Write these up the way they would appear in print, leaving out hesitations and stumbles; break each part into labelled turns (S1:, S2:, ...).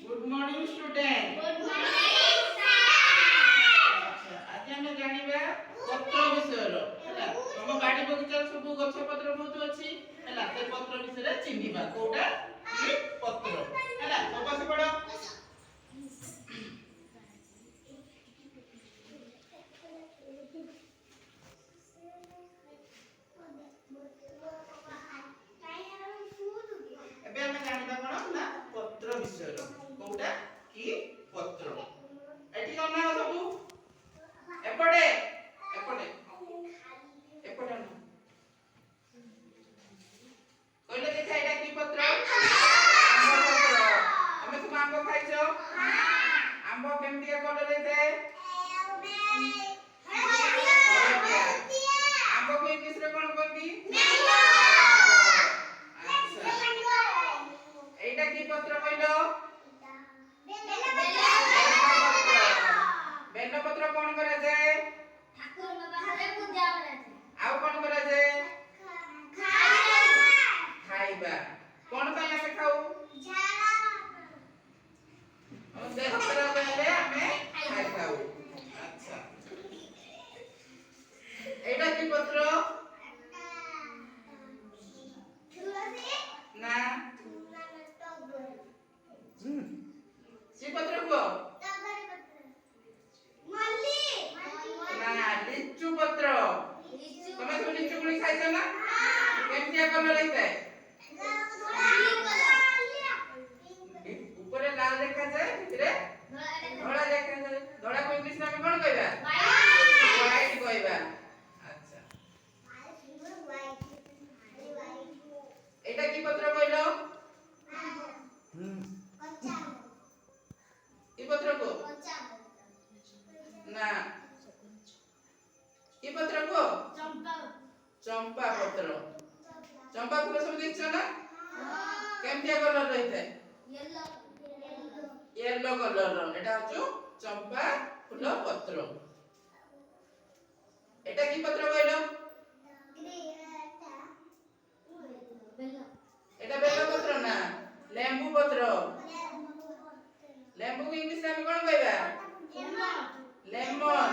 S1: Good morning student.
S2: Good morning sir.
S1: आज हम जानिबा पत्र विषय रो हैला हम बाडी बगीचा सब गछ पत्र बहुत अछि हैला ते पत्र विषय रे चिन्हिबा कोटा कि पत्र हैला तो बस पड़ो एबे हम जानिबा कोन ना पत्र विषय रो कोटा कि पत्र एठी कोन ना सबु एपटे एपटे एपटे ना कहले देखा एटा की पत्र आंबो पत्र हमें तुम आंबो खाइछो आंबो केमती कलर रहते आंबो को इंग्लिश रे कोन कहती एटा की पत्र कहलो बेल पत्र कोन करा जाए
S2: ठाकुर बाबा रे पूजा करा जाए
S1: आउ कोन करा जाए खाइबा कोन ପାଇଁ ଆମେ ଖାଉ
S2: ଝାଡା
S1: हम देह खराब हेले हमें खाइ खाऊ अच्छा एटा की पत्र
S2: तुलसी
S1: ना
S2: टगर
S1: सी पत्र को
S2: टगर पत्र मल्ली
S1: ना लिचू पत्र तमे सब लिचू गुली खाइछ ना केमतिया कलर रहते ऊपर लाल देखा जाए भितरे धोला देखा जाए धोला को इंग्लिश में कोन कहबा व्हाइट कहबा अच्छा एटा की पत्र कहलो ई पत्र को ना ई पत्र को चंपा पत्र चंपा फूल सब देखछ ना केमतिया कलर रहते येलो कलर रो एटा हचो चंपा फूल पत्र एटा की पत्र कहलो एटा बेल पत्र ना लेंबू पत्र लेंबू को इंग्लिश में कोन कहबा लेमन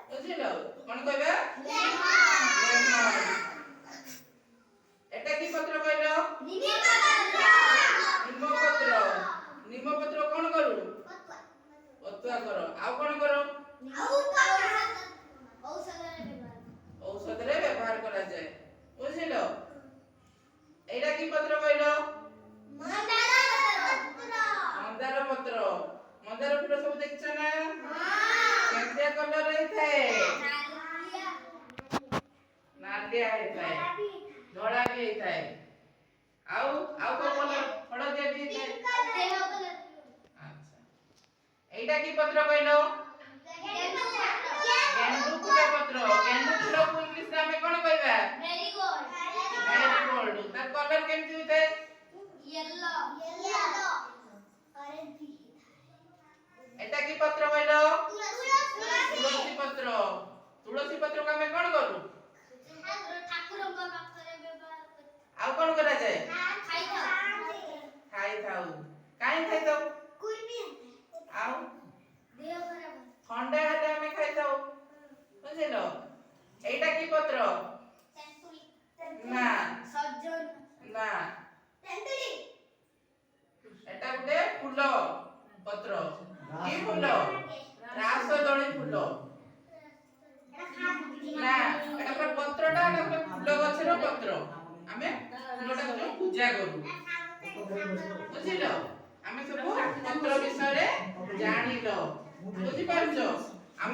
S1: बुझिलो कोन कहबा लेमन एटा की पत्र कहलो निम पत्र कोन करू पतुआ करो आउ कोन करो औषध रे व्यवहार करा जाए बुझिलो एटा की पत्र कहलो मंदार पत्र मंदार फूल सब देखछ ना केमतिया कलर रहते नालिया रहता है धोला भी रहता है आउ आउ को कलर हळदिया भी रहता है अच्छा एटा की पत्र कहलो गेंडू फूल पत्र गेंडू फूल को इंग्लिश में हमें कोन कहबा मेरीगोल्ड तार कलर केमति होते एटा की पत्र कहलो तुलसी पत्र तुलसी पत्र को हमें कोन करू आउ कोन करा जाए खाइ थाउ काई खाइ थाउ आउ ठंडा हेले हमें खाइ थाउ बुझिलो एटा की पत्र ना ना एटा गुटे फूल पत्र की फूल रास दळी फूल ना एटा पर पत्रटा एटा गुटे फूल गछर पत्र हमें फूलटा को पूजा करू बुझिलो हमें सब पत्र विषय रे जानिलो बुझि पारछो हम